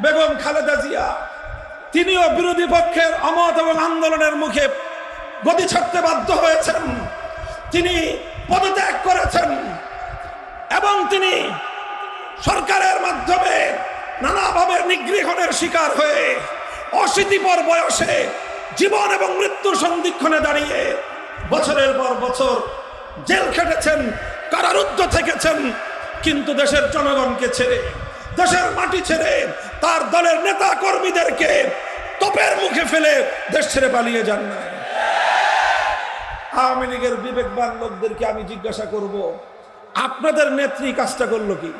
বেগম খালেদা জিয়া, তিনিও বিরোধী পক্ষের অমত এবং আন্দোলনের মুখে গদি ছাড়তে বাধ্য হয়েছেন। তিনি পদত্যাগ করেছেন এবং তিনি সরকারের মাধ্যমে নানাভাবে নিগৃহণের শিকার হয়ে অশীতিপর বয়সে জীবন এবং মৃত্যুর সন্ধিক্ষণে দাঁড়িয়ে বছরের পর বছর জেল খেটেছেন, কারারুদ্ধ থেকেছেন, কিন্তু দেশের জনগণকে ছেড়ে, দেশের মাটি ছেড়ে, তার দলের নেতা কর্মীদেরকে তোপের মুখে ফেলে দেশ ছেড়ে পালিয়ে যান না। আওয়ামী লীগের বিবেকবান লোকদেরকে আমি জিজ্ঞাসা করব, আপনাদের নেত্রী কাজটা করলো কি?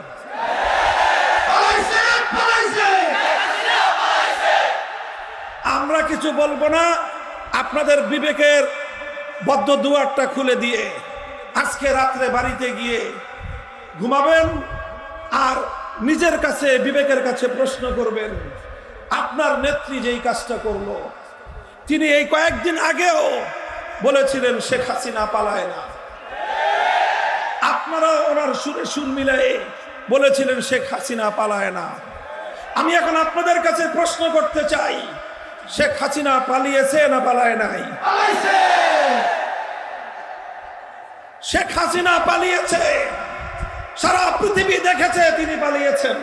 আমরা কিছু বলবো না, আপনাদের বিবেকের বদ্ধ দুয়ারটা খুলে দিয়ে আজকে রাত্রে বাড়িতে গিয়ে ঘুমাবেন আর নিজের কাছে, বিবেকের কাছে প্রশ্ন করবেন, আপনার নেত্রী যেই কাজটা করলো, তিনি এই কয়েকদিন আগেও বলেছিলেন শেখ হাসিনা পালায় না। আপনারা ওনার সুরে সুর মিলাই বলেছিলেন শেখ হাসিনা পালায় না। আমি এখন আপনাদের কাছে প্রশ্ন করতে চাই, শেখ হাসিনা পালিয়েছে না পালায় নাই? শেখ হাসিনা পালিয়েছে, সারা পৃথিবী দেখেছে তিনি পালিয়েছেন।